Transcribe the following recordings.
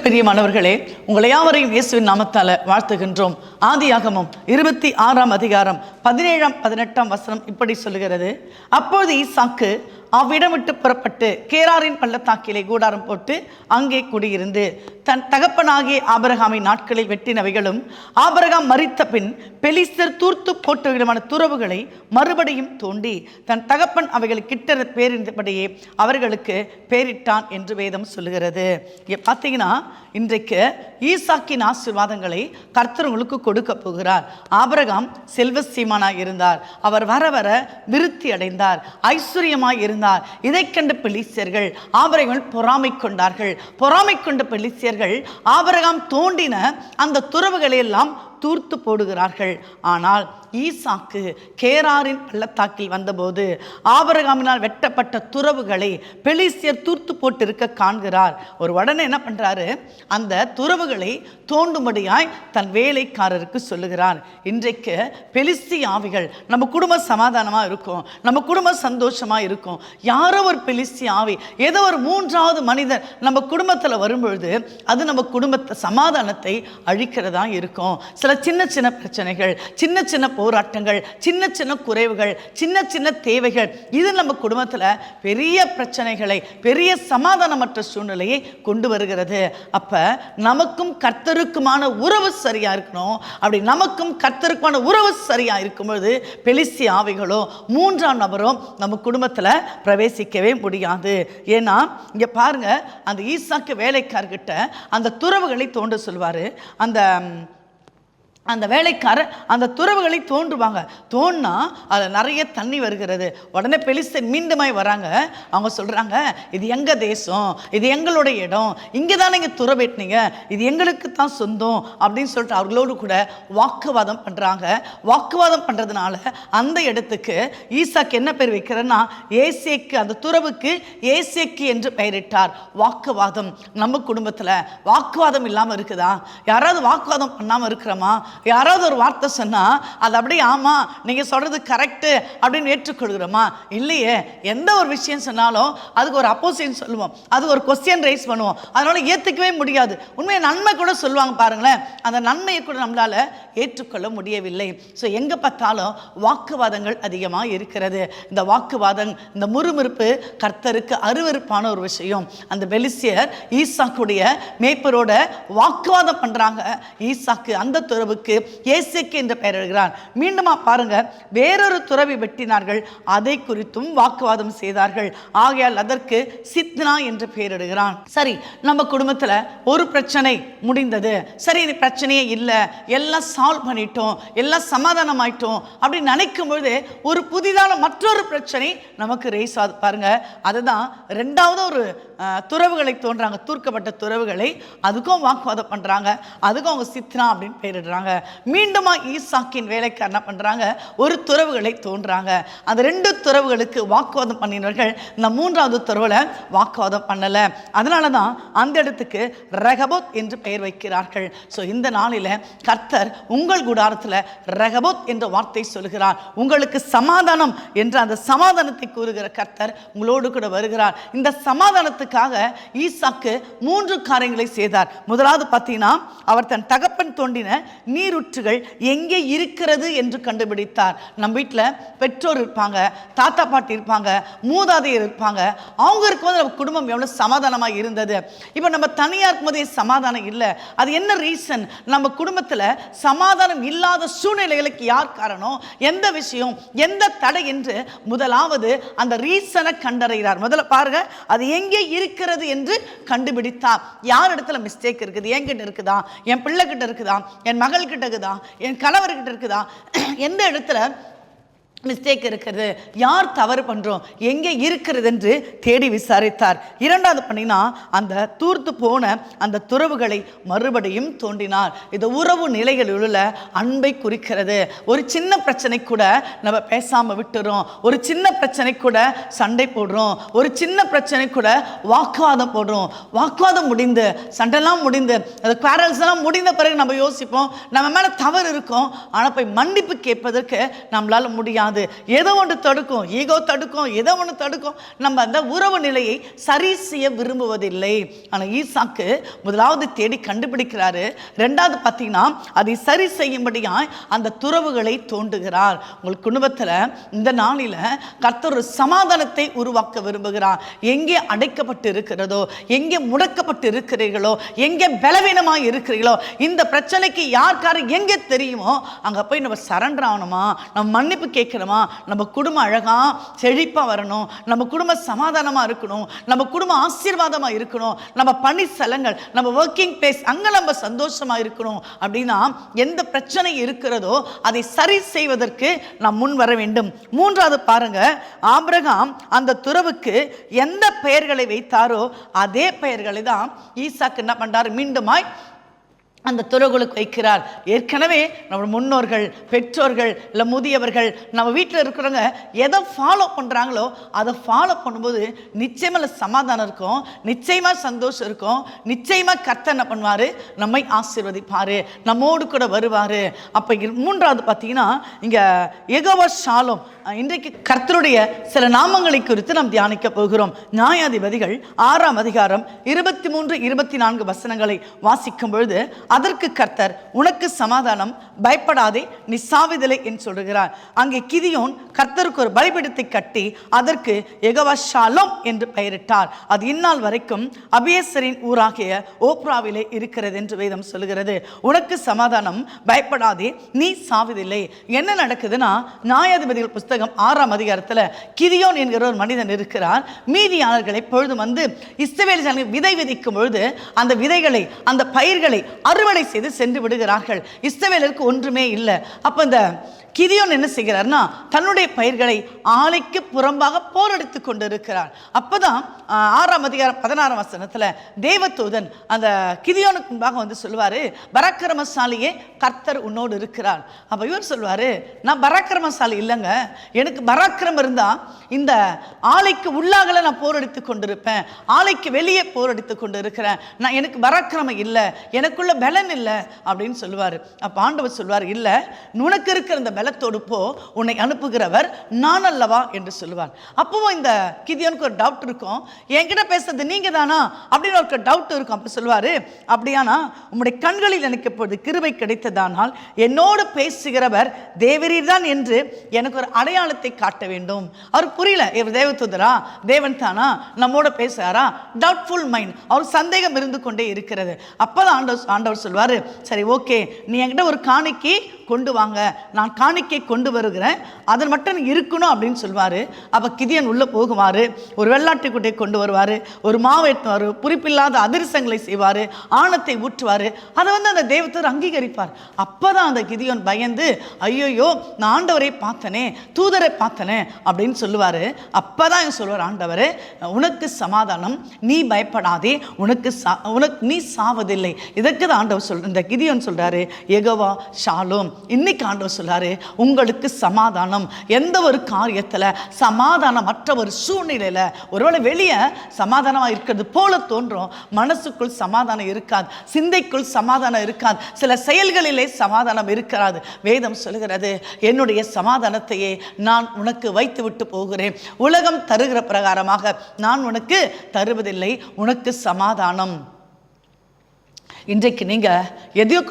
பிரியமானவர்களே, உங்களை யாவரையும் இயேசுவின் நாமத்தால வாழ்த்துகின்றோம். ஆதியாகமம் 26ஆம் அதிகாரம் 17, 18 வசனம் இப்படி சொல்லுகிறது. அப்பொழுது ஈசாக்கு அவ்விடம் விட்டு புறப்பட்டு கேராரின் பள்ளத்தாக்கிலே கூடாரம் போட்டு அங்கே குடியிருந்து தன் தகப்பனாகிய ஆபிரகாமின் நாட்களில் வெட்டினவைகளும் ஆபிரகாம் மரித்த பின் பெலிஸ்தர் தூர்த்து போட்டவைகளுமான துறவுகளை மறுபடியும் தோண்டி தன் தகப்பன் அவைகளை கிட்ட பேரின்படியே அவர்களுக்கு பேரிட்டான் என்று வேதம் சொல்லுகிறது. இங்கே பார்த்தீங்கன்னா, இன்றைக்கு ஈசாக்கின் ஆசீர்வாதங்களை கர்த்தர் உங்களுக்கு கொடுக்க போகிறார். ஆபிரகாம் செல்வசீமானாய் இருந்தார். அவர் வர வர விருத்தி அடைந்தார், ஐஸ்வர்யமாய் இருந்தார். இதை கண்ட பெலிஸ்தர்கள் ஆபிரகாம் பொறாமை கொண்டார்கள். பொறாமை கொண்ட பெலிஸ்தர்கள் ஆபிரகாம் தோண்டின அந்த துறவுகளை எல்லாம் தூர்த்து போடுகிறார்கள். ஆனால் ஈசாக்கு கேராரின் பள்ளத்தாக்கில் வந்தபோது ஆபிரகாமினால் வெட்டப்பட்ட துறவுகளை பெலிஸ்தியர் தூர்த்து போட்டு இருக்க காண்கிறார். ஒரு உடனே என்ன பண்றாரு, அந்த துறவுகளை தோண்டும்படியாய் தன் வேலைக்காரருக்கு சொல்லுகிறார். இன்றைக்கு பெலிஸ்திய ஆவிகள் நம்ம குடும்பம் சமாதானமாக இருக்கும், நம்ம குடும்பம் சந்தோஷமா இருக்கும். யாரோ ஒரு பெலிஸ்திய ஆவி, ஏதோ ஒரு மூன்றாவது மனிதர் நம்ம குடும்பத்தில் வரும்பொழுது அது நம்ம குடும்பத்தை சமாதானத்தை அழிக்கிறதா இருக்கும். சில சின்ன சின்ன பிரச்சனைகள், சின்ன சின்ன போராட்டங்கள், சின்ன சின்ன குறைவுகள், சின்ன சின்ன தேவைகள், இது நம்ம குடும்பத்தில் பெரிய பிரச்சனைகளை, பெரிய சமாதானமற்ற சூழ்நிலையை கொண்டு வருகிறது. அப்ப நமக்கும் கர்த்தருக்குமான உறவு சரியா இருக்கணும். அப்படி நமக்கும் கர்த்தருக்குமான உறவு சரியா இருக்கும்போது பெலிஸ்திய ஆவிகளோ மூன்றாம் நபரோ நம்ம குடும்பத்தில் பிரவேசிக்கவே முடியாது. ஏன்னா இங்க பாருங்க, அந்த ஈசாக்கு வேலைக்காரர்கிட்ட அந்த துறவுகளை தோண்ட சொல்வாரு. அந்த வேலைக்காரர் அந்த துறவுகளை தோன்றுவாங்க. தோன்னா அதில் நிறைய தண்ணி வருகிறது. உடனே பெலிஸ்தர் மீண்டுமாய் வராங்க. அவங்க சொல்கிறாங்க, இது எங்கள் தேசம், இது எங்களுடைய இடம், இங்கே தான் நீங்கள் துறை வெட்டினீங்க, இது எங்களுக்கு தான் சொந்தம் அப்படின்னு சொல்லிட்டு அவர்களோடு கூட வாக்குவாதம் பண்ணுறாங்க. வாக்குவாதம் பண்ணுறதுனால அந்த இடத்துக்கு ஈசாக்கு என்ன பேர் வைக்கிறேன்னா ஏசேக்கு, அந்த துறவுக்கு ஏசேக்கு என்று பெயரிட்டார். வாக்குவாதம். நம்ம குடும்பத்தில் வாக்குவாதம் இல்லாமல் இருக்குதா? யாராவது வாக்குவாதம் பண்ணாமல் இருக்கிறோமா? யாராவது ஒரு வார்த்தை சொன்னா அது அப்படியே ஆமா நீங்க சொல்றது கரெக்ட் அப்படின்னு ஏற்றுக்கொள்கிறோமா? இல்லையே. எந்த ஒரு விஷயம் சொன்னாலும் அதுக்கு ஒரு அப்போசிஷன் சொல்லுவோம், அது ஒரு கொஸ்டின் ரைஸ் பண்ணுவோம். அதனால ஏற்றுக்கவே முடியாது. உண்மையை நன்மை கூட சொல்லுவாங்க பாருங்களேன், அந்த நன்மையை கூட நம்மளால ஏற்றுக்கொள்ள முடியவில்லை. ஸோ எங்க பார்த்தாலும் வாக்குவாதங்கள் அதிகமாக இருக்கிறது. இந்த வாக்குவாதம், இந்த முறுமுறுப்பு கர்த்தருக்கு அருவருப்பான ஒரு விஷயம். அந்த பெலிஸ்தியர் ஈசாக்குடைய மேய்ப்பரோட வாக்குவாதம் பண்றாங்க. ஈசாக்கு அந்த துறவுக்கு ஏசேக்கு என்று பெயரிடுகிறார். மீண்டுமா பாருங்க, வேறொரு துறவி வெட்டினார்கள், அதை குறித்தும் வாக்குவாதம் செய்தார்கள். ஆகையால் அதற்கு சித்னா என்று பெயரிடுகிறான். சரி, நம்ம குடும்பத்தில் ஒரு பிரச்சனை முடிந்தது, சரி இது பிரச்சனையே இல்லை, எல்லாம் சால்வ் பண்ணிட்டோம், எல்லாம் சமாதானம் ஆயிட்டோம் அப்படின்னு நினைக்கும் பொழுது ஒரு புதிதான மற்றொரு பிரச்சனை நமக்கு ரேஸ் ஆகுது பாருங்க. அதுதான் ரெண்டாவது ஒரு துறவுகளை தோன்றாங்க, தூர்க்கப்பட்ட துறவுகளை, அதுக்கும் வாக்குவாதம் பண்றாங்க, அதுக்கும் அவங்க சித்னா அப்படின்னு பெயரிடுறாங்க. மீண்டுமா ஈசாக்கின் வேலைக்கு என்ன பண்றாங்க, ஒரு துறவுகளை தோன்றாங்க. அந்த ரெண்டு துறவுகளுக்கு வாக்குவாதம் பண்ணினவர்கள் இந்த மூன்றாவது துறவுல வாக்குவாதம் பண்ணல. அதனாலதான் அந்த இடத்துக்கு ரெகபோத் என்று பெயர் வைக்கிறார்கள். ஸோ இந்த நாளில கர்த்தர் உங்கள் கூடாரத்தில் ரெகபோத் என்ற வார்த்தை சொல்கிறார். உங்களுக்கு சமாதானம் என்ற அந்த சமாதானத்தை கூறுகிற கர்த்தர் உங்களோடு கூட வருகிறார். இந்த சமாதானத்துக்காக ஈசாக்கு 3 காரியங்களை செய்தார். முதலாவது பார்த்தீங்கன்னா, அவர் தன் தகப்பன் தோண்டின நீரூற்றுகள் எங்கே இருக்கிறது என்று கண்டுபிடித்தார். நம்ம வீட்டில் பெற்றோர் இருப்பாங்க, தாத்தா பாட்டி இருப்பாங்க, மூதாதையர் இருப்பாங்க. அவங்க இருக்கும்போது நம்ம குடும்பம் எவ்வளவு சமாதானமாக இருந்தது. இப்போ நம்ம தனியாக இருக்கும்போதே சமாதானம் இல்லை. அது என்ன ரீசன்? நம்ம குடும்பத்தில் சமாதானம் இல்லாத சூழ்நிலைகளுக்கு யார் காரணம், எந்த விஷயம், எந்த தடை என்று முதலாவது அந்த ரீசனை கண்டறிகிறார். முதல்ல பாருங்க, அது எங்கே இருக்கிறது என்று கண்டுபிடித்தார். யார் இடத்துல மிஸ்டேக் இருக்குது? என்கிட்ட இருக்குதா, என் பிள்ளை கிட்ட இருக்குதா, என் மகள் கிட்ட இருக்குதா, என் கணவர்கிட்ட இருக்குதா, எந்த இடத்துல மிஸ்டேக் இருக்கிறது, யார் தவறு பண்றோம், எங்கே இருக்கிறது என்று தேடி விசாரித்தார். இரண்டாவது பண்ணினா, அந்த தூர்த்து போன அந்த துறவுகளை மறுபடியும் தோண்டினார். இது உறவு நிலைகளில் உள்ள அன்பை குறிக்கிறது. ஒரு சின்ன பிரச்சனை கூட நம்ம பேசாம விட்டுறோம், ஒரு சின்ன பிரச்சனை கூட சண்டை போடுறோம், ஒரு சின்ன பிரச்சனை கூட வாக்குவாதம் போடுறோம். வாக்குவாதம் முடிந்து, சண்டைலாம் முடிந்து, அந்த குவாரல்ஸ் எல்லாம் முடிந்த பிறகு நம்ம யோசிப்போம், நம்ம மேல தவறு இருக்கும், ஆனால் போய் மன்னிப்பு கேட்பதற்கு நம்மளால முடியாது. முடியாது. ஏதோ ஒன்று தடுக்கும், ஈகோ தடுக்கும், ஏதோ ஒன்று தடுக்கும். நம்ம அந்த உறவு நிலையை சரி செய்ய விரும்புவதில்லை. ஆனால் ஈசாக்கு முதலாவது தேடி கண்டுபிடிக்கிறாரு. ரெண்டாவது பார்த்தீங்கன்னா அதை சரி செய்யும்படியாய் அந்த துறவுகளை தோண்டுகிறார். உங்கள் குடும்பத்தில் இந்த நாளில் கர்த்தர் ஒரு சமாதானத்தை உருவாக்க விரும்புகிறார். எங்கே அடைக்கப்பட்டு இருக்கிறதோ, எங்கே முடக்கப்பட்டு இருக்கிறீர்களோ, எங்கே பலவீனமாக இருக்கிறீர்களோ, இந்த பிரச்சனைக்கு யாருக்காரு எங்கே தெரியுமோ அங்கே போய் நம்ம சரண்டர் ஆகணுமா, நம்ம மன்னிப்பு கேட்கணுமா, நம்ம குடும்பம் அழகா செழிப்பாக வரணும், நம்ம குடும்பம் சமாதானமாக இருக்கணும், நம்ம குடும்பம் ஆசீர்வாதமாக இருக்கணும், நம்ம பணி ஸ்தலங்கள், நம்ம ஒர்க்கிங் பிளேஸ் அங்கே நம்ம சந்தோஷமாக இருக்கணும் அப்படின்னா எந்த பிரச்சனை இருக்கிறதோ அதை சரி செய்வதற்கு நாம் முன் வர வேண்டும். மூன்றாவது பாருங்க, ஆபிரகாம் அந்த துறவுக்கு எந்த பெயர்களை வைத்தாரோ அதே பெயர்களை தான் ஈசாக்கு என்ன பண்றார், மீண்டுமாய் அந்த துறவுகளுக்கு வைக்கிறார். ஏற்கனவே நம்ம முன்னோர்கள், பெற்றோர்கள், இல்லை முதியவர்கள், நம்ம வீட்டில் இருக்கிறவங்க எதை ஃபாலோ பண்ணுறாங்களோ அதை ஃபாலோ பண்ணும்போது நிச்சயமாக சமாதானம் இருக்கும், நிச்சயமாக சந்தோஷம் இருக்கும், நிச்சயமாக கர்த்தர் என்ன பண்ணுவார், நம்மை ஆசீர்வதிப்பார், நம்மோடு கூட வருவார். அப்போ மூன்றாவது பார்த்தீங்கன்னா இங்கே யெகோவா ஷாலோம். இன்றைக்கு கர்த்தருடைய சில நாமங்களை குறித்து நாம் தியானிக்க போகிறோம். நியாயாதிபதிகள் 6ஆம் அதிகாரம் 23, 24 வசனங்களை வாசிக்கும் பொழுது அதற்கு கர்த்தர், உனக்கு சமாதானம், பயப்படாதே, நீ சாவதில்லை என்று சொல்கிறார். அங்கே கிதியோன் கர்த்தருக்கு ஒரு பலிபீடத்தை கட்டி அதற்கு யெகோவா ஷாலோம் என்று பெயரிட்டார். அது இந்நாள் வரைக்கும் அபியேசரின் ஊராகிய ஓப்ராவிலே இருக்கிறது என்று வேதம் சொல்கிறது. உனக்கு சமாதானம், பயப்படாதே, நீ சாவதில்லை. என்ன நடக்குதுன்னா, நியாயாதிபதிகள் புஸ்தகம் 6ஆம் அதிகாரத்தில் கிதியோன் என்கிற ஒரு மனிதன் இருக்கிறார். மீதியாளர்களை பொழுது வந்து இஸ்ரவேல் ஜனங்கள் விதை விதைக்கும் பொழுது அந்த விதைகளை, அந்த பயிர்களை அறுவடை செய்து சென்று விடுகிறார்கள். இஸ்ரவேலருக்கு ஒன்றுமே இல்லை. அப்போ இந்த கிதியோன் என்ன செய்கிறார்னா, தன்னுடைய பயிர்களை ஆலைக்கு புறம்பாக போரடித்து கொண்டு இருக்கிறார். அப்போதான் 6ஆம் அதிகாரம் 16ஆம் வசனத்தில் தேவதூதன் அந்த கிதியோனுக்கு முன்பாக வந்து சொல்லுவார், பராக்கிரமசாலியே, கர்த்தர் உன்னோடு இருக்கிறார். அப்போ இவர் சொல்லுவார், நான் பராக்கிரமசாலி இல்லைங்க, எனக்கு பராக்கிரமம் இருந்தால் இந்த ஆலைக்கு உள்ளாகல நான் போரடித்து கொண்டிருப்பேன், ஆலைக்கு வெளியே போரடித்து கொண்டு இருக்கிறேன், நான் எனக்கு பராக்கிரமம் இல்லை, எனக்குள்ள பலன் இல்லை அப்படின்னு சொல்லுவார். அப்போ ஆண்டவர் சொல்வார், இல்லை, உனக்கு இருக்கிற இந்த பலத்தோடு போ, உன்னை அனுப்புகிறவர் நான் அல்லவா என்று சொல்லுவார். அப்பவும் இந்த கிதியோனுக்கு ஒரு டவுட் இருக்கும், என்கிட்ட பேசுறது நீங்க தானா அப்படின்னு ஒரு டவுட் இருக்கும். அப்ப சொல்லுவாரு, அப்படியானா உம்முடைய கண்களில் எனக்கு இப்பொழுது கிருபை கிடைத்ததானால் என்னோடு பேசுகிறவர் தேவரீர் தான் என்று எனக்கு ஒரு அடையாளத்தை காட்ட வேண்டும். அவர் புரியல, இவர் தேவதூதரா, தேவன் தானா, நம்மோட பேசுறாரா, டவுட்ஃபுல் மைண்ட், அவர் சந்தேகம் இருந்து கொண்டே இருக்கிறது. அப்பதான் ஆண்டவர் சொல்வாரு, சரி ஓகே, நீ என்கிட்ட ஒரு காணிக்கை கொண்டு வாங்க, நான் காணிக்கை கொண்டு வருகிறேன், அதன் மட்டும் இருக்கணும் அப்படின்னு சொல்வார். அப்போ கிதியோன் உள்ளே போகுவார், ஒரு வெள்ளாட்டு குட்டையை கொண்டு வருவார், ஒரு மாவு எடுத்துவார், புரிப்பில்லாத அதிரசங்களை செய்வார், ஆணத்தை ஊற்றுவார். அதை வந்து அந்த தேவதூதர் அங்கீகரிப்பார். அப்போ தான் அந்த கிதியோன் பயந்து, ஐயோயோ, நான் ஆண்டவரை பார்த்தனே, தூதரை பார்த்தனே அப்படின்னு சொல்லுவார். அப்போ தான் சொல்லுவார், ஆண்டவர் உனக்கு சமாதானம், நீ பயப்படாதே, நீ சாவதில்லை. இதற்கு தான் ஆண்டவர் இந்த கிதியோன் சொல்கிறாரு, யெகோவா ஷாலோம். இன்னைக்கு ஆண்டவர் சொல்றாரு, உங்களுக்கு சமாதானம். எந்த ஒரு காரியத்தில் சமாதானமற்ற ஒரு சூழ்நிலையில், ஒருவேளை வெளியே சமாதானமாக இருக்கிறது போல தோன்றும், மனசுக்குள் சமாதானம் இருக்காது, சிந்தைக்குள் சமாதானம் இருக்காது, சில செயல்களிலே சமாதானம் இருக்காது. வேதம் சொல்கிறது, என்னுடைய சமாதானத்தையே நான் உனக்கு வைத்து விட்டு போகிறேன், உலகம் தருகிற பிரகாரமாக நான் உனக்கு தருவதில்லை, உனக்கு சமாதானம். இன்றைக்கு நீங்க எதையோ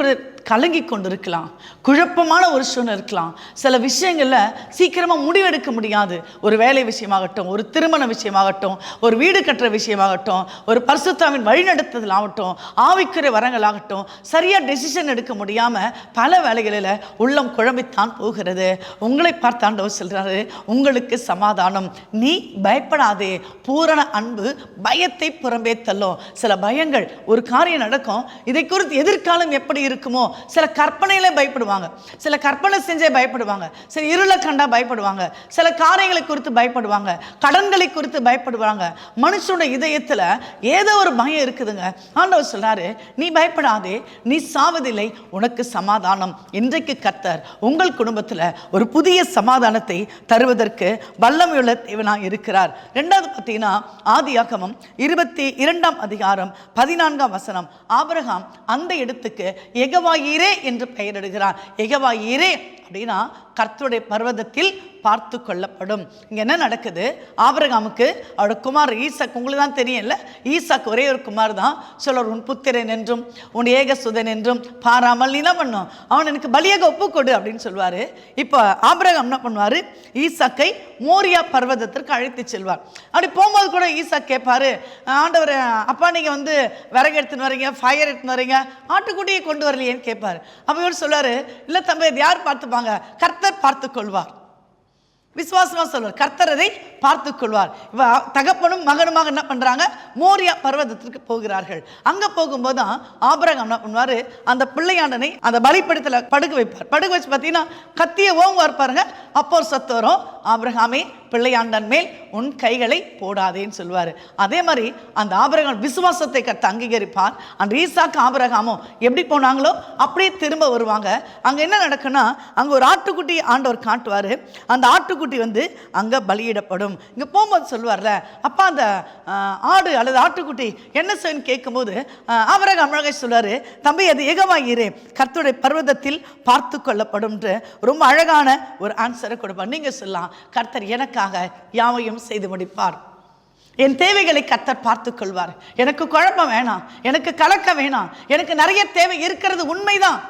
கலங்கி கொண்டு இருக்கலாம், குழப்பமான ஒரு சூழ்நிலை இருக்கலாம், சில விஷயங்களில் சீக்கிரமாக முடிவெடுக்க முடியாது. ஒரு வேலை விஷயமாகட்டும், ஒரு திருமண விஷயமாகட்டும், ஒரு வீடு கட்டுற விஷயமாகட்டும், ஒரு பரிசுத்தாவின் வழிநடத்துதல் ஆகட்டும், ஆவிக்குரிய வரங்களாகட்டும், சரியாக டெசிஷன் எடுக்க முடியாமல் பல வேலைகளில் உள்ளம் குழம்பித்தான் போகிறது. உங்களை பார்த்து ஆண்டவர் சொல்கிறாரு, உங்களுக்கு சமாதானம், நீ பயப்படாதே, பூரண அன்பு பயத்தை புறம்பே தள்ளும். சில பயங்கள், ஒரு காரியம் நடக்கும், இதை குறித்து எதிர்காலம் எப்படி இருக்குமோ, சில கற்பனையில பயப்படுவாங்க, சில கற்பனை செஞ்சே பயப்படுவாங்க, சில இருளை கண்டா பயப்படுவாங்க, சில காரியங்களை குறித்து பயப்படுவாங்க, கடன்களை குறித்து பயப்படுவாங்க. மனுஷனுடைய இதயத்தில் ஏதோ ஒரு பயம் இருக்குதுங்க. ஆண்டவர் சொல்றாரு, நீ பயப்படாதே, நீ சாவதில்லை, உனக்கு சமாதானம். இன்றைக்கு கர்த்தர் உங்கள் குடும்பத்தில் ஒரு புதிய சமாதானத்தை தருவதற்கு வல்லமையுள்ள தேவனாக இருக்கிறார். ரெண்டாவது பார்த்தீங்கன்னா, ஆதியாகமம் 22ஆம் அதிகாரம் 14ஆம் வசனம், ஆபிரகாம் அந்த இடத்துக்கு யெகோவா ஈரே என்று பெயரிடுகிறார். யெகோவா ஈரே அப்படின்னா கர்த்தருடைய பர்வதத்தில் பார்த்து கொள்ளப்படும். இங்க என்ன நடக்குது? ஆபிரகாமுக்கு அவரோட குமார் ஈசாக், உங்களுக்கு தான் தெரியும்ல, ஈசாக் ஒரே ஒரு குமார் தான். சொல்ல உன் புத்திரன் என்றும் உன் ஏகசுதன் என்றும் பாராமல் நீ என்ன பண்ணும், அவன் எனக்கு பலியாக ஒப்புக்கொடு அப்படின்னு சொல்வாரு. இப்போ ஆபிரகாம் என்ன பண்ணுவாரு, ஈசாக்கை மோரியா பர்வதத்திற்கு அழைத்து செல்வார். அப்படி போகும்போது கூட ஈசாக் கேட்பாரு, ஆண்டவர் அப்பா நீங்க வந்து விறகு எடுத்துன்னு வரீங்க, ஃபயர் எடுத்துன்னு வரீங்க, ஆட்டுக்குட்டியை கொண்டு வரலையேன்னு கேட்பாரு. அப்ப இவர் சொல்றாரு, இல்ல தம்பி இது யார் பார்த்துப்பாங்க, கர்த்தர் பார்த்து கொள்வார். விசுவாசமா சொல்வார், கர்த்தர் அதை பார்த்து கொள்வார். இவ தகப்பனும் மகனுமாக என்ன பண்றாங்க, மோரியா பர்வதத்திற்கு போகிறார்கள். அங்க போகும்போது தான் ஆபிரகாம் என்ன பண்ணுவாரு, அந்த பிள்ளையாண்டனை அந்த பலிபீடத்துல படுக்க வைப்பார். படுக்க வச்சு பார்த்தீங்கன்னா கத்திய ஓங்குவார் பாருங்க. அப்போ ஒரு சத்து வரும், ஆபிரகாமே பிள்ளையாண்டன் மேல் உன் கைகளை போடாதேன்னு சொல்லுவார். அதே மாதிரி அந்த ஆபிரகாம் விசுவாசத்தை கர்த்தர் அங்கீகரிப்பார். அந்த ஈசாக்கு ஆபிரகாமும் எப்படி போனாங்களோ அப்படியே திரும்ப வருவாங்க. அங்க என்ன நடக்குன்னா, அங்க ஒரு ஆட்டுக்குட்டி ஆண்டவர் காட்டுவாரு. அந்த ஆட்டுக்குட்டி வந்து அங்க பலியிடப்படும். இங்க போகும்போது சொல்லுவார்ல, அப்பா அந்த ஆடு அல்லது ஆட்டுக்குட்டி என்ன செய்யன்னு கேட்கும்போது ஆபிரகாம் அழகாய் சொல்றாரு, தம்பி அது யெகோவாயீரே கர்த்தருடைய பர்வதத்தில் பார்த்து கொள்ளப்படும். ரொம்ப அழகான ஒரு ஆன்சரை கொடுப்பார். நீங்க சொல்லலாம், கர்த்தர் எனக்காக யாவையும் செய்து முடிப்பார், என் தேவைகளை கர்த்தர் பார்த்து கொள்வார், எனக்கு குழப்பம் வேணாம், எனக்கு கலக்க வேணாம், எனக்கு நிறைய தேவை இருக்கிறது உண்மைதான்.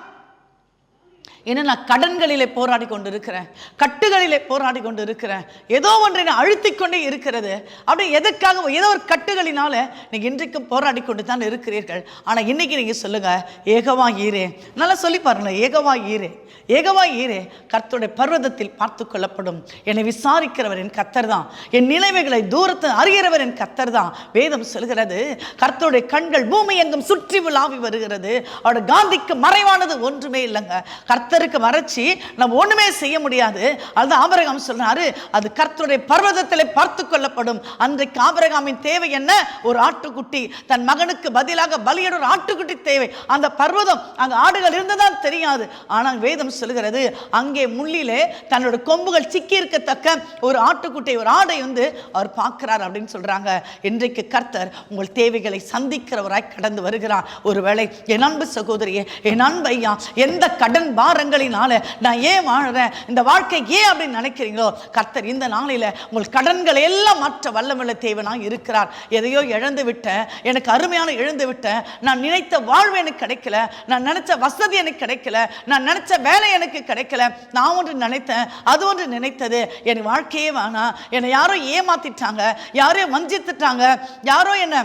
ஏன்னா நான் கடன்களிலே போராடி கொண்டு இருக்கிறேன், கட்டுகளிலே போராடி கொண்டு இருக்கிறேன், ஏதோ ஒன்றை நான் அழுத்திக்கொண்டே இருக்கிறது. அப்படி எதற்காக ஏதோ ஒரு கட்டுகளினால நீங்கள் இன்றைக்கும் போராடி கொண்டு தான் இருக்கிறீர்கள். ஆனால் இன்னைக்கு நீங்கள் சொல்லுங்க, யெகோவா ஈரே, நல்லா சொல்லி பாருங்களேன், யெகோவா ஈரே, யெகோவா ஈரே கர்த்தருடைய பர்வதத்தில் பார்த்து கொள்ளப்படும். என்னை விசாரிக்கிறவர் என் கர்த்தர் தான், என் நிலைமைகளை தூரத்தில் அறிகிறவர் என் கர்த்தர் தான். வேதம் சொல்கிறது, கர்த்தருடைய கண்கள் பூமி எங்கும் சுற்றி விளாவி வருகிறது, அவருடைய காந்திக்கு மறைவானது ஒன்றுமே இல்லைங்க. கர்த்தருக்கு மறைச்சி நம்ம ஒண்ணுமே செய்ய முடியாது. அதுதான் ஆபிரகாம் சொல்றாரு, அது கர்த்தருடைய பர்வதத்திலே பார்த்து கொள்ளப்படும். அன்றைக்கு ஆபிரகாமின் தேவை என்ன, ஒரு ஆட்டுக்குட்டி, தன் மகனுக்கு பதிலாக பலியிட ஒரு ஆட்டுக்குட்டி தேவை. அந்த பர்வதம் அங்க ஆடுகள் இருந்ததான் தெரியாது. ஆனால் வேதம் சொல்கிறது, அங்கே முள்ளிலே தன்னோட கொம்புகள் சிக்கி இருக்கத்தக்க ஒரு ஆட்டுக்குட்டி, ஒரு ஆடை வந்து அவர் பார்க்கிறார் அப்படின்னு சொல்றாங்க. இன்றைக்கு கர்த்தர் உங்கள் தேவைகளை சந்திக்கிறவராய் கடந்து வருகிறார். ஒருவேளை என் அன்பு சகோதரியே, என் அன்பு ஐயா, எந்த கடன் பாரங்களினால நான் ஏன் வாழறேன், இந்த வாழ்க்கை ஏன் அப்படின்னு நினைக்கிறீங்களோ, கர்த்தர் இந்த நாளில உங்கள் கடன்களை எல்லாம் மாற்ற வல்லமையுள்ள தேவனாய் இருக்கிறார். எதையோ இழந்து விட்டேன், எனக்கு அருமையான இழந்து விட்டேன், நான் நினைத்த வாழ்வு எனக்கு கிடைக்கல, நான் நினைச்ச வசதி எனக்கு கிடைக்கல, நான் நினைச்ச வேலை எனக்கு கிடைக்கல, நான் ஒன்று நினைத்தேன், அது ஒன்று நினைத்தது, என் வாழ்க்கையே வேணாம், என்னை யாரோ ஏமாத்திட்டாங்க, யாரோ வஞ்சித்துட்டாங்க, யாரோ என்ன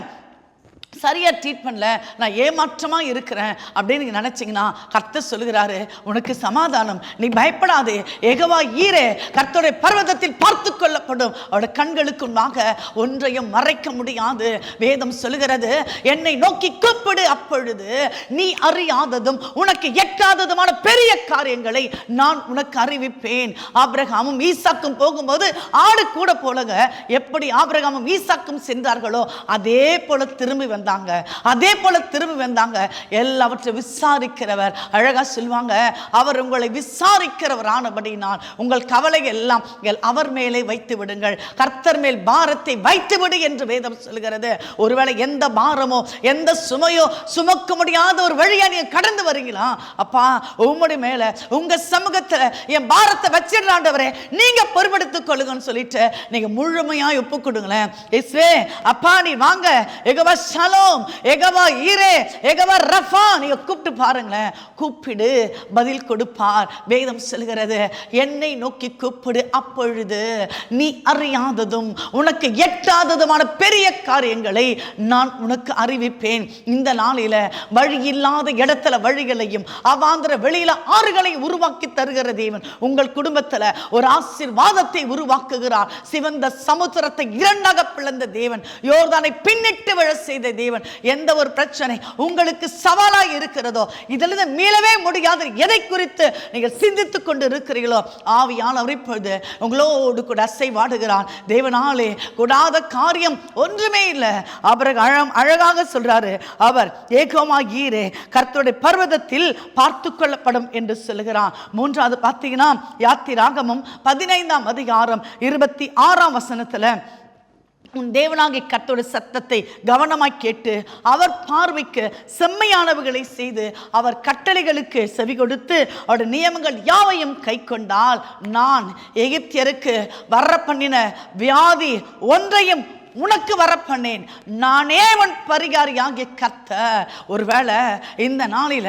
சரியா ட்ரீட் பண்ணல, நான் ஏமாற்றமா இருக்கிறேன் அப்படின்னு நினைச்சீங்கன்னா கர்த்தர் சொல்லுகிறாரு, உனக்கு சமாதானம், நீ பயப்படாதே, யெகோவா ஈரே கர்த்தருடைய பர்வதத்தில் பார்த்து கொள்ளப்படும். அவருடைய கண்களுக்கு முன்னாக ஒன்றையும் மறைக்க முடியாது. வேதம் சொல்லுகிறது, என்னை நோக்கி கூப்பிடு, அப்பொழுது நீ அறியாததும் உனக்கு எட்டாததுமான பெரிய காரியங்களை நான் உனக்கு அறிவிப்பேன். ஆபிரகாமும் ஈசாக்கும் போகும்போது ஆடு கூட போலங்க, எப்படி ஆபிரகாமும் ஈசாக்கும் சென்றார்களோ அதே போல திரும்பி வந்தாங்க, அதே போல திரும்பி வந்தாங்க. எல்லாவற்றையும் விசாரிக்கிறவர், அழகா சொல்லுவாங்க, அவர் உங்களை விசாரிக்கிறவர் ஆனபடினால் உங்கள் கவலை எல்லாம் அவர் மேலே வைத்து விடுங்கள், கர்த்தர் மேல் பாரத்தை வைத்து விடு என்று வேதம் சொல்கிறது. ஒருவேளை எந்த பாரமோ எந்த சுமையோ சுமக்க முடியாத ஒரு வழியா நீங்க கடந்து வரீங்களா, அப்பா உம்முடைய மேல உங்க சமூகத்துல என் பாரத்தை வச்சிடறாண்டவரே, நீங்க பொறுப்பெடுத்துக் கொள்ளுங்கன்னு சொல்லிட்டு நீங்க முழுமையா ஒப்பு கொடுங்களேன். இயேசுவே அப்பா நீ வாங்க, யெகோவா ஷலோம், யெகோவா ஈரே, யெகோவா ரஃபா, நீங்க கூப்பிட்டு பாருங்களேன், கூப்பிடு பதில் கொடுப்பார். வேதம் சொல்கிறது, என்னை நோக்கி கூப்பிடு, அப்பொழுது நீ அறியாததும் உனக்கு எட்டாததுமான பெரிய காரியங்களை நான் உனக்கு அறிவிப்பேன். இந்த நாளில வழி இல்லாத இடத்துல வழிகளையும் அவாந்திர வெளியில ஆறுகளை உருவாக்கி தருகிற தேவன் உங்கள் குடும்பத்துல ஒரு ஆசீர்வாதத்தை உருவாக்குகிறார். சிவந்த சமுத்திரத்தை இரண்டாக பிளந்த தேவன், யோர்தானை பின்னிட்டு விழ செய்த தேவன், எந்த ஒரு பிரச்சனை உங்களுக்கு சவாலாக இருக்கிறதோ, இதிலிருந்து மீளவே முடியாது எதை குறித்து நீங்கள் சிந்தித்துக் கொண்டு இருக்கிறீர்களோ, ஆவியானவர் இப்பொழுது உங்களோடு கூட அசைவாடுகிறார். தேவனாலே கூடாத காரியம் ஒன்றுமே இல்லை. ஆபிரகாம் அழகாக சொல்றாரு, அவர் யெகோவா ஈரே கர்த்தருடைய பர்வதத்தில் பார்த்து கொள்ளப்படும் என்று சொல்லுகிறார். மூன்றாவது பார்த்தீங்கன்னா யாத்திராகமம் 15ஆம் அதிகாரம் 26ஆம் வசனத்துல உன் தேவனாகிய கர்த்தருடைய சத்தத்தை கவனமாய் கேட்டு அவர் பார்வைக்கு செம்மையானவைகளை செய்து அவர் கட்டளைகளுக்கு செவி கொடுத்து அவருடைய நியமங்கள் யாவையும் கை கொண்டால் நான் எகிப்தியருக்கு வர பண்ணின வியாதி ஒன்றையும் உனக்கு வர பண்ணேன். நானே உன் பரிகாரியாகிய கர்த்தர். ஒருவேளை இந்த நாளில்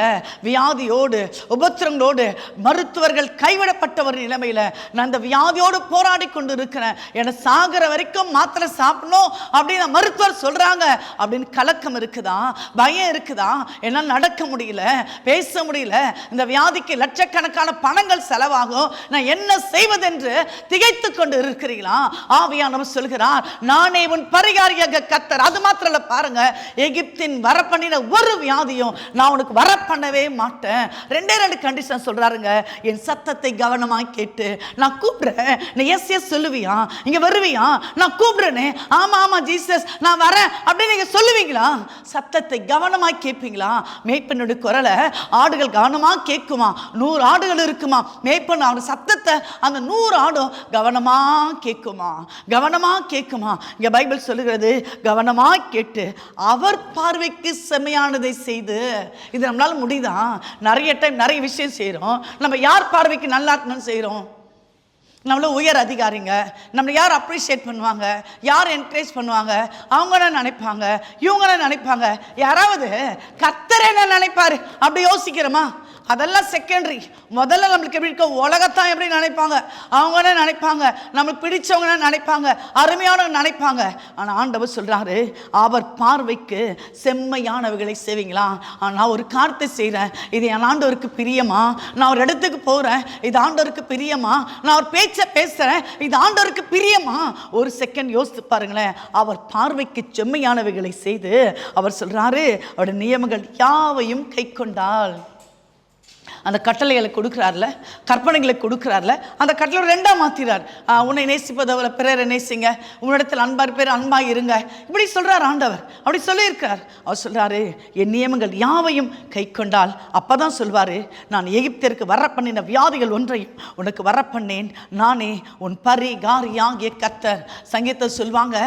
வியாதியோடு உபத்திரங்களோடு மருத்துவர்கள் கைவிடப்பட்ட ஒரு நிலைமையில் நான் அந்த வியாதியோடு போராடி கொண்டு இருக்கிறேன், என்னை சாகிற வரைக்கும் மாத்திரை சாப்பிடணும் அப்படின்னு மருத்துவர் சொல்றாங்க அப்படின்னு கலக்கம் இருக்குதா, பயம் இருக்குதா, என்னால் நடக்க முடியல, பேச முடியல, இந்த வியாதிக்கு லட்சக்கணக்கான பணங்கள் செலவாகும், நான் என்ன செய்வதென்று திகைத்து கொண்டு இருக்கிறீங்களா? ஆவியானவர் சொல்கிறார், நானே பரிகாரியாக கர்த்தர். அது மாத்திரம் இல்ல, பாருங்க, எகிப்தின் வர பண்ணின ஒரு வியாதியும் நான் உனக்கு வர பண்ணவே மாட்டேன். ரெண்டே ரெண்டு கண்டிஷன் சொல்றாருங்க. என் சத்தத்தை கவனமாக கேட்டு நான் கூப்பிடுறேன், நீ எஸ் எஸ் சொல்லுவியா, இங்க வருவியா, நான் கூப்பிடுறேனே, ஆமா ஆமா ஜீசஸ் நான் வரேன் அப்படின்னு நீங்க சொல்லுவீங்களா? சத்தத்தை கவனமாக கேட்பீங்களா? மேய்ப்பனுடைய குரலை ஆடுகள் கவனமாக கேட்குமா? 100 ஆடுகள் இருக்குமா? மேய்ப்பன் அவன் சத்தத்தை அந்த 100 ஆடும் கவனமா கேட்குமா? கவனமா கேட்குமா? இங்க பைபிள் சொல்லுகிறது, கவனமாய் கேட்டு அவர் பார்வைக்கு செம்மையானதை செய்து. இது நம்மளால முடியுதா? நிறைய டைம் நிறைய விஷயம் செய்யறோம், நம்ம யார் பார்வைக்கு நல்லா இருக்கணும்னு செய்யறோம்? நம்மள உயர் அதிகாரிங்க, நம்மளை யார் அப்ரிஷியேட் பண்ணுவாங்க, யார் என்கரேஜ் பண்ணுவாங்க, அவங்க என்ன நினைப்பாங்க, இவங்க என்ன நினைப்பாங்க, யாராவது கர்த்தர் என்ன நினைப்பாரு அப்படி யோசிக்கிறோமா? அதெல்லாம் செகண்டரி. முதல்ல நம்மளுக்கு எப்படி இருக்க, உலகத்தான் எப்படி நினைப்பாங்க, அவங்க என்ன நினைப்பாங்க, நம்மளுக்கு பிடிச்சவங்க நினைப்பாங்க, அருமையானவங்க நினைப்பாங்க. ஆனால் ஆண்டவர் சொல்றாரு, அவர் பார்வைக்கு செம்மையானவைகளை செய்வீங்களா? நான் ஒரு காரியத்தை செய்கிறேன், இது என் ஆண்டவருக்கு பிரியமா? நான் ஒரு இடத்துக்கு போகிறேன், இது ஆண்டவருக்கு பிரியமா? நான் ஒரு பேச்சை பேசுகிறேன், இது ஆண்டவருக்கு பிரியமா? ஒரு செகண்ட் யோசித்து பாருங்களேன். அவர் பார்வைக்கு செம்மையானவைகளை செய்து அவர் சொல்றாரு, அவருடைய நியமங்கள் யாவையும் கை கொண்டால். அந்த கட்டளைகளை கொடுக்குறாருல, கற்பனைகளை கொடுக்குறாருல, அந்த கட்டளை 2ஆக மாற்றிறார். உன்னை நேசிப்பதவரை பிறரை நேசிங்க, உன்னிடத்தில் அன்பார் பேர் அன்பாக இருங்க, இப்படி சொல்கிறார் ஆண்டவர். அப்படி சொல்லியிருக்கிறார். அவர் சொல்கிறாரு, என் நியமங்கள் யாவையும் கை கொண்டால். அப்போ தான் சொல்வார், நான் எகிப்திற்கு வர பண்ணின வியாதிகள் ஒன்றையும் உனக்கு வர பண்ணேன், நானே உன் பரிகாரியாகிய கர்த்தர். சங்கீதத்தை சொல்வாங்க,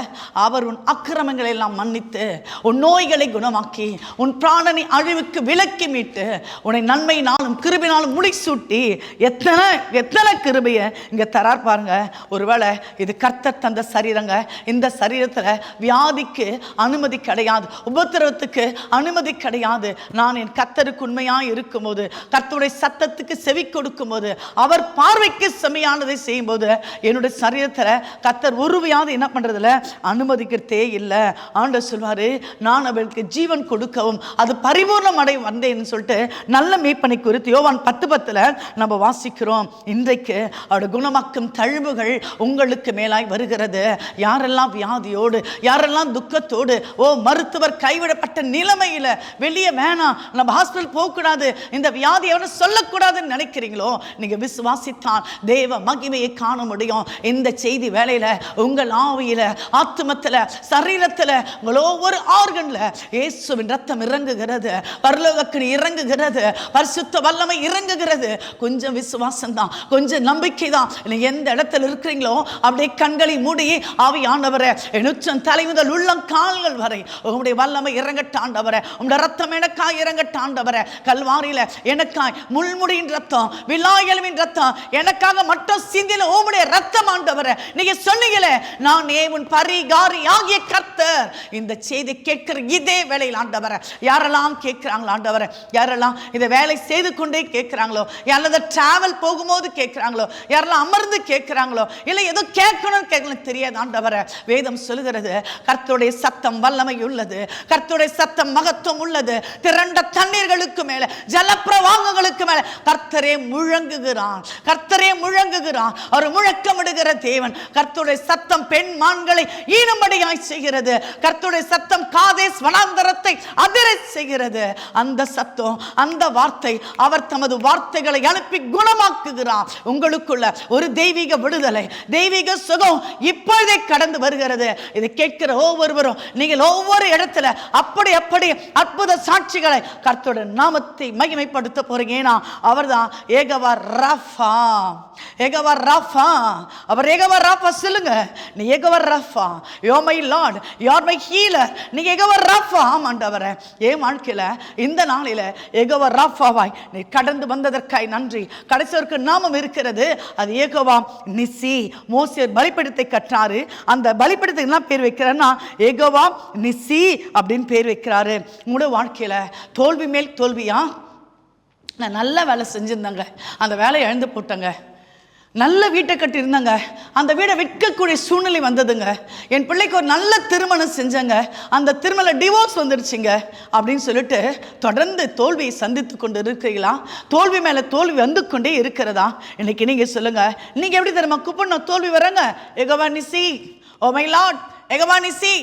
அவர் உன் அக்கிரமங்களை எல்லாம் மன்னித்து உன் நோய்களை குணமாக்கி உன் பிராணனை அழிவுக்கு விலக்கி மீட்டு உன்னை நன்மையினாலும் கிருபையினாலும் முடிசூட்டி. எத்தனை எத்தனை கிருபையை இங்க தரார் பாருங்க. ஒருவேளை இது கர்த்தர் தந்த சரீரங்க, இந்த சரீரத்தில் வியாதிக்கு அனுமதி கிடையாது, உபத்திரவத்துக்கு அனுமதி கிடையாது. நான் என் கர்த்தருக்கு உண்மையாக இருக்கும்போது, கர்த்தருடைய சத்தத்துக்கு செவி கொடுக்கும் போது, அவர் பார்வைக்கு செம்மையானதை செய்யும் போது, என்னுடைய சரீரத்தில் கர்த்தர் ஒரு வியாதி என்ன பண்றதில்ல, அனுமதிக்கிறதே இல்லை. ஆண்டவர் சொல்வாரு, நான் அவருக்கு ஜீவன் கொடுக்கவும் அது பரிபூர்ணம் அடைய வந்தேன்னு சொல்லிட்டு நல்ல மேய்ப்பனை குறித்து யோவான் 10:10 நம்ம வாசிக்கிறோம். இன்றைக்கு அவருடைய குணமாக்கும் தழுவுகள் உங்களுக்கு மேலாய் வருகிறது. யாரெல்லாம் வியாதியோடு, யாரெல்லாம் துக்கத்தோடு, மருத்துவர் கைவிடப்பட்ட நிலைமையில் வெளியே வேணாம், நம்ம ஹாஸ்பிட்டல் போகக்கூடாது, இந்த வியாதி எவனும் சொல்லக்கூடாதுன்னு நினைக்கிறீங்களோ, நீங்க விசுவாசித்தால் தேவ மகிமையை காண முடியும். இந்த செய்தி வேளையில உங்கள் ஆவியில, ஆத்துமத்தில், சரீரத்தில், உங்கள் ஒவ்வொரு ஆர்கன்ல இயேசுவின் ரத்தம் இறங்குகிறது, பரலோகத்தின் இறங்குகிறது, பரிசுத்த வல்லமை இறங்குகிறது. கொஞ்சம் விசுவாசம் தான், கொஞ்சம் நம்பிக்கை தான். நீங்க எந்த இடத்துல இருக்கிறீங்களோ அப்படியே கண்களை மூடி, ஆவியானவரே என் உச்சம் தலை முதல் உள்ளம் கால்கள் வரை உங்களுடைய வல்லமை இறங்கட்டாண்டவரே, உங்களுடைய ரத்தம் எனக்காய் இறங்கட்டாண்டவரே. கல்வாரியில எனக்காய் முள்முடியின் ரத்தம், விலாயலுவின் ரத்தம் எனக்காக மட்டும் சிந்தின உம்முடைய ரத்தம் ஆண்டவரே. நீங்க சொன்னீங்களே, நான் உன் பரிகாரி ஆகிய கர்த்தர். இந்த செய்தி கேட்கிற இதே வேளையில் ஆண்டவரே, யாரெல்லாம் கேட்கிறாங்களோ ஆண்டவரே, யாரெல்லாம் இதை வேலை செய்து கொண்டே கேட்கிறாங்களோ, யாரெல்லாம் டிராவல் போகும்போது கேட்கிறாங்களோ, யாரெல்லாம் அமர்ந்து கேட்கிறாங்களோ, இல்லை ஏதோ கேட்கணும் கேட்கணும் தெரியாது ஆண்டவரே. வேதம் சொல்லுகிறது, கர்த்தருடைய சத்தம் வல்லமை உள்ளது, கர்த்தருடைய சத்தம் மகத்துவம் உள்ளது. திரண்ட தண்ணீர்களுக்கு மேல, ஜலப்பிரவாகங்களுக்கு மேல கர்த்தரே முழங்குகிறான், கர்த்தரே முழங்குகிறான். அவர் முழக்கமிடுகிற தேவன். கர்த்தருடைய சத்தம் பெண் மான்களை ஈனும்படியாய் செய்கிறது. கர்த்தருடைய சத்தம் காதேஸ் வனாந்தரத்தை அதிர செய்கிறது. அந்த சத்தம், அந்த வார்த்தை அவர் அவர் தமது வார்த்தைகளை அனுப்பி குணமாக்குகிறார். உங்களுக்குள்ள ஒரு தெய்வீக விடுதலை, தெய்வீக சுகம் இப்பொழுதே கடந்து வருகிறது. இதை கேட்கிற ஒவ்வொருவரும் நீங்கள் ஒவ்வொரு இடத்துல அப்படி அற்புத சாட்சிகளை கர்த்தருடைய நாமத்தை மகிமைப்படுத்த போறீங்க. ஏன்னா அவர்தான் யெகோவா ராஃபா. யெகோவா ராஃபா, அவர் யெகோவா ராஃபா. சொல்லுங்க, நீ Jehovah Rafah, you are my Lord, you are my healer. நீ யெகோவா ராஃபா. ஆமாண்டவரே, என் வாழ்க்கையில இந்த நாளில யெகோவா ராஃபாவாய் நீ கடந்து வந்ததற்காய் நன்றி. கடைசிக்கு நாமம் இருக்கிறது, அது யெகோவா நிசி. மோசே பலிபீடத்தை கற்றாரு. அந்த பலிபீடத்துக்கு என்ன பேர் வைக்கிறார்னா யெகோவா நிசி அப்படின்னு பேர் வைக்கிறாரு. உங்களோட வாழ்க்கையில தோல்வி மேல் தோல்வியா? நான் நல்ல வேலை செஞ்சிருந்தேங்க, அந்த வேலையை இழந்து போட்டேங்க. நல்ல வீட்டை கட்டி இருந்தாங்க, அந்த வீடை விற்கக்கூடிய சூழ்நிலை வந்ததுங்க. என் பிள்ளைக்கு ஒரு நல்ல திருமணம் செஞ்சங்க, அந்த திருமணம் டிவோர்ஸ் வந்துடுச்சுங்க அப்படின்னு சொல்லிட்டு தொடர்ந்து தோல்வியை சந்தித்து கொண்டு இருக்கிறீங்களா? தோல்வி மேலே தோல்வி வந்து கொண்டே இருக்கிறதா? இன்னைக்கு நீங்கள் சொல்லுங்க, நீங்கள் எப்படி தெரியுமா கூப்பிடணும்? தோல்வி வரங்க, Jehovah Nissi, oh my Lord, Jehovah Nissi.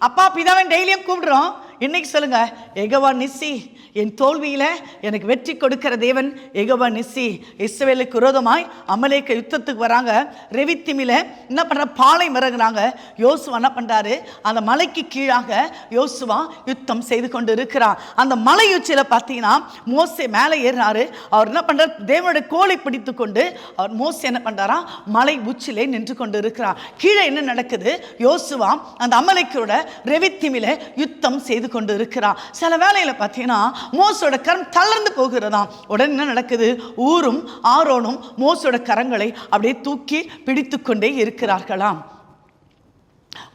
அப்பா பிதாவை டெய்லியும் கூப்பிடுறோம். இன்னைக்கு சொல்லுங்க, யெகோவா நிசி. என் தோல்வியில எனக்கு வெற்றி கொடுக்கிற தேவன் யெகோவா நிசி. இஸ்ரவேலுக்கு விரோதமாய் அமலேக்க யுத்தத்துக்கு வராங்க. ரெவித்திமில என்ன பண்ற, பாலை மறங்குறாங்க. யோசுவா என்ன பண்றாரு, அந்த மலைக்கு கீழாக யோசுவா யுத்தம் செய்து கொண்டு இருக்கிறார். அந்த மலை உச்சியில பார்த்தீங்கன்னா மோசே மேலே ஏறாரு. அவர் என்ன பண்றார், தேவனுடைய கோலை பிடித்து கொண்டு அவர் மோசே என்ன பண்றாரா, மலை உச்சிலே நின்று கொண்டு இருக்கிறார். கீழே என்ன நடக்குது, யோசுவா அந்த அமலேக்கரோட ரெவித்திமில யுத்தம் செய்து கொண்டு இருக்கிறார். சில வேளையில பார்த்தீங்கன்னா மோசோட கரம் தளர்ந்து போகிறதாம். உடனே என்ன நடக்குது, ஊரும் ஆரோனும் மோசோட கரங்களை அப்படியே தூக்கி பிடித்து கொண்டே இருக்கிறார்களாம்.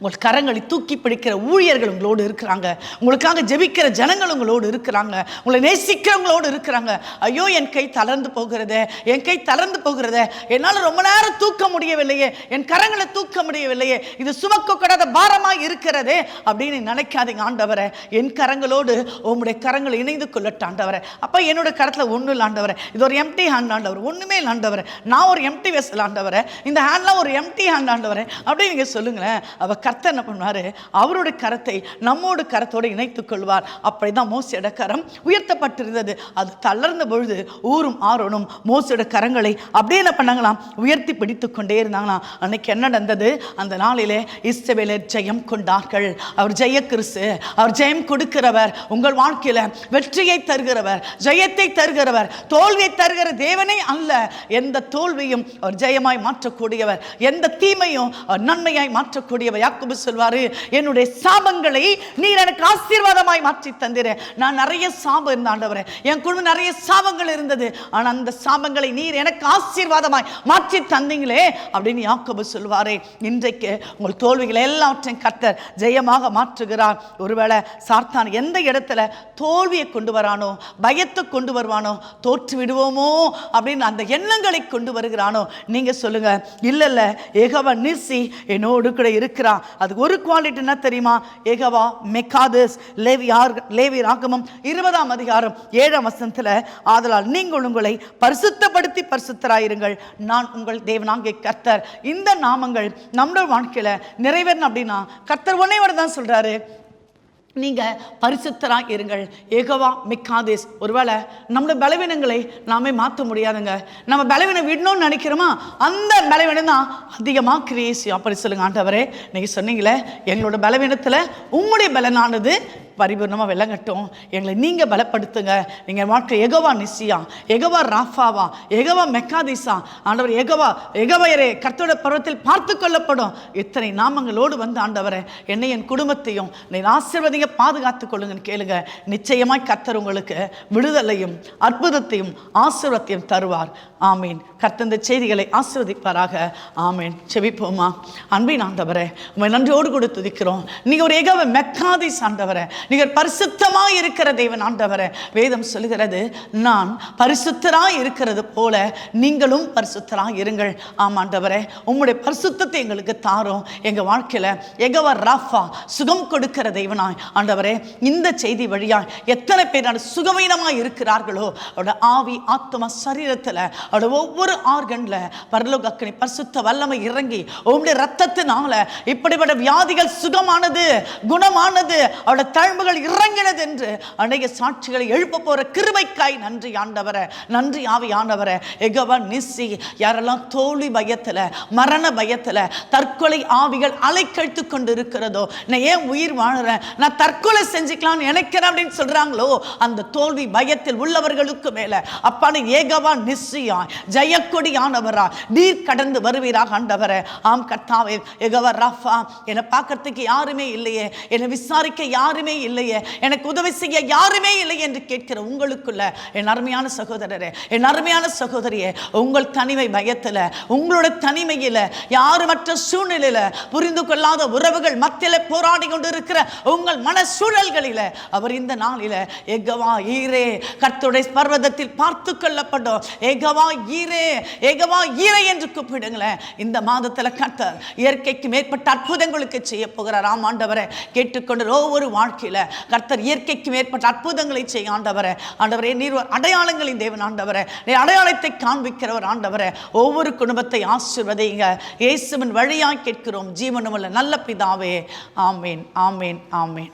உங்கள் கரங்களை தூக்கி பிடிக்கிற ஊழியர்கள் உங்களோடு இருக்கிறாங்க. உங்களுக்காக ஜெபிக்கிற ஜனங்கள் உங்களோடு இருக்கிறாங்க. உங்களை நேசிக்கிறவங்களோடு இருக்கிறாங்க. ஐயோ என் கை தளர்ந்து போகிறதே, என் கை தளர்ந்து போகிறதே, என்னால் ரொம்ப நேரம் தூக்க முடியவில்லையே, என் கரங்களை தூக்க முடியவில்லையே, இது சுமக்கூடாத பாரமாக இருக்கிறதே அப்படின்னு நினைக்காதீங்க. ஆண்டவரே, என் கரங்களோடு உங்களுடைய கரங்களை இணைந்து கொள்ளட்ட ஆண்டவரே. அப்போ என்னோட கரத்தில் ஒன்றும் இல்லை ஆண்டவரே, இது ஒரு எம்டி ஹேண்ட் ஆண்டவர், ஒன்றுமே இல்லை ஆண்டவரே, நான் ஒரு எம்டி வெசல் ஆண்டவரே, இந்த ஹேண்ட்லாம் ஒரு எம்டி ஹேண்ட் ஆண்டவரே அப்படின்னு நீங்கள் சொல்லுங்களேன். கர்த்தர் என்ன பண்ணுவாரு, அவருடைய கரத்தை நம்மோடு கரத்தோடு இணைத்துக் கொள்வார். அப்படிதான் மோசேயோட கரம் உயர்த்தப்பட்டிருந்தது. அது தளர்ந்த பொழுது ஊரும் ஆரோனும் மோசேயோட கரங்களை அப்படியே என்ன பண்ணாங்களாம், உயர்த்தி பிடித்துக் கொண்டே இருந்தாங்களாம். அன்னைக்கு என்ன நடந்தது, அந்த நாளிலே இஸ்ரவேலர் ஜெயம் கொண்டார்கள். அவர் ஜெய கிறிஸ்து, அவர் ஜெயம் கொடுக்கிறவர், உங்கள் வாழ்க்கையில வெற்றியை தருகிறவர், ஜெயத்தை தருகிறவர், தோல்வியை தருகிற தேவனே அல்ல. எந்த தோல்வியும் அவர் ஜெயமாய் மாற்றக்கூடியவர், எந்த தீமையும் அவர் நன்மையாய் மாற்றக்கூடியவர். யாக்கோபு சொல்வாரு, என்னுடைய சாபங்களை நீர் எனக்கு ஆசீர்வாதமாய் மாற்றி தந்தீர. நான் நிறைய சாபம் இருந்த ஆண்டவரே, என் குடும்பம் நிறைய சாபங்கள் இருந்தது, ஆனா அந்த சாபங்களை நீர் எனக்கு ஆசீர்வாதமாய் மாற்றி தந்தீங்களே அப்படின்னு யாக்கோபு சொல்வாரு. இன்றைக்கு உங்கள் தோல்விகளை எல்லாவற்றையும் கர்த்தர் ஜெயமாக மாற்றுகிறார். ஒருவேளை சாத்தான் எந்த இடத்துல தோல்வியை கொண்டு வரானோ, பயத்தை கொண்டு வருவானோ, தோற்று விடுவோமோ அப்படின்னு அந்த எண்ணங்களை கொண்டு வருகிறானோ, நீங்க சொல்லுங்க, இல்ல இல்ல யெகோவா நிசி என்னோடு கூட இருக்கிறான். அதுக்கு ஒரு குவாலிட்டி என்ன தெரியுமா, யெகோவா மெக்காதேஸ். லேவி ராகமம் 20ஆம் அதிகாரம் 7ஆம் வசனத்துல, ஆதலால் நீங்கள் உங்களை பரிசுத்தப்படுத்தி பரிசுத்தராயிருங்கள், நான் உங்கள் தேவனாகிய கர்த்தர். இந்த நாமங்கள் நம்முடைய வாழ்க்கையில நிறைவேறணும் அப்படின்னா கர்த்தர் ஒன்னே தான் சொல்றாரு, நீங்க பரிசுத்தராக இருங்கள். யெகோவா மெக்காதேஸ். ஒருவேளை நம்மளோட பலவீனங்களை நாமே மாற்ற முடியாதுங்க. நம்ம பலவீனம் விடணும்னு நினைக்கிறோமா, அந்த பலவீனம் தான் அதிகமாக கிரியேசி. அப்படி சொல்லுங்க, ஆண்டவரே நீங்க சொன்னீங்களே எங்களோட பலவீனத்துல உங்களுடைய பலனானது பரிபூர்ணமாக விளங்கட்டும், எங்களை நீங்கள் பலப்படுத்துங்க. நீங்கள் வாழ்க்கை யெகோவா நிசியா, யெகோவா ராஃபாவா, யெகோவா மெக்காதீஸா, ஆண்டவர் யெகோவாயரே கர்த்தருடைய பர்வத்தில் பார்த்து கொள்ளப்படும் இத்தனை நாமங்களோடு வந்து ஆண்டவரே என்னை என் குடும்பத்தையும் நீங்கள் ஆசீர்வதிங்க, பாதுகாத்துக் கொள்ளுங்கன்னு கேளுங்க. நிச்சயமாய் கர்த்தர் உங்களுக்கு விடுதலையும் அற்புதத்தையும் ஆசீர்வாதத்தையும் தருவார். ஆமீன். கர்த்தர் இந்த செய்திகளை ஆசீர்வதிப்பாராக. ஆமீன். செபிப்போமா. அன்பின் ஆண்டவரே, உம்மை நன்றியோடு கூட துதிக்கிறோம். நீங்க ஒரு யெகோவா மெக்காதீஸ் ஆண்டவரே, நீங்கள் பரிசுத்தமாய் இருக்கிற தேவன் ஆண்டவரே. வேதம் சொல்கிறது, நான் பரிசுத்தராய் இருக்கிறது போல நீங்களும் பரிசுத்தராய் இருங்கள். ஆமாண்டவரே, உம்முடைய பரிசுத்தத்தை எங்களுக்கு தாரும். எங்க வாழ்க்கையில யெகோவா ராஃபா சுகம் கொடுக்கிற தேவனாய் ஆண்டவரே, இந்த செய்தி வழியாய் எத்தனை பேர் சுகவீனமாய் இருக்கிறார்களோ, அவருடைய ஆவி ஆத்மா சரீரத்துல அவருடைய ஒவ்வொரு ஆர்கன்ல பரலோக அக்கினி பரிசுத்த வல்லமை இறங்கி உம்முடைய ரத்தத்தினால இப்படிப்பட்ட வியாதிகள் சுகமானது, குணமானது, அவருடைய தழும்புகள் இறங்கினது என்று அநேக சாட்சிகளை எழுப்ப போற கிருபைக்காய் நன்றி ஆண்டவரே, நன்றி ஆவியானவரே. யெகோவா நிஸ்ஸி, யாரெல்லாம் தோல்வி பயத்துல, மரண பயத்துல, தற்கொலை ஆவிகள் அலைக்கழித்து கொண்டு இருக்கிறதோ, நான் ஏன் உயிர் வாழறேன், நான் தற்கொலை செஞ்சுக்கலாம்னு நினைக்கிறேன் அப்படின்னு சொல்றாங்களோ, அந்த தோல்வி பயத்தில் உள்ளவர்களுக்கு மேல அப்பான யெகோவா நிஸ்ஸியா ஜெயக்கொடியானவரா நீர் கடந்து வருவீராக ஆண்டவரே. ஆம் கர்த்தாவே, யெகோவா ராஃபா, என்னை பார்க்கறதுக்கு யாருமே இல்லையே, என்னை விசாரிக்க யாருமே இல்லையே, எனக்கு உதவி செய்ய யாருமே இல்லை என்று கேட்கிற உங்களுக்குள்ள என் அருமையான சகோதரரே, என் அருமையான சகோதரியே, உங்கள் தனிமை பயத்துல, உங்களோட தனிமையில, யாருமற்ற சூழ்நிலையில, புரிந்து கொள்ளாத உறவுகள் மத்தியில போராடி கொண்டு இருக்கிற உங்கள் மன சூழல்களில அவர் இந்த நாளில யெகோவா ஈரே, கர்த்தருடைய பர்வதத்தில் பார்த்து கொள்ளப்பட்டோம், யெகோவா ஈரே, யெகோவா ஈரே என்று கூப்பிடுங்களேன். இந்த மாதத்துல கர்த்தர் இயற்கைக்கு மேற்பட்ட அற்புதங்களுக்கு செய்ய போகிறார். ஆண்டவரே, கேட்டுக்கொண்டு ஒவ்வொரு வாழ்க்கையில கர்த்தர் இயற்கைக்கு மேற்பட்ட அற்புதங்களை செய்ய ஆண்டவரே. ஆண்டவரே, நீர் அடையாளங்களின் தேவன் ஆண்டவரே, நீர் அடையாளத்தை காண்பிக்கிறவர் ஆண்டவரே. ஒவ்வொரு குடும்பத்தை ஆசீர்வதிங்க, இயேசுவின் வழியாய் கேட்கிறோம் ஜீவனுமுள்ள நல்ல பிதாவே. ஆமேன், ஆமேன், ஆமேன்.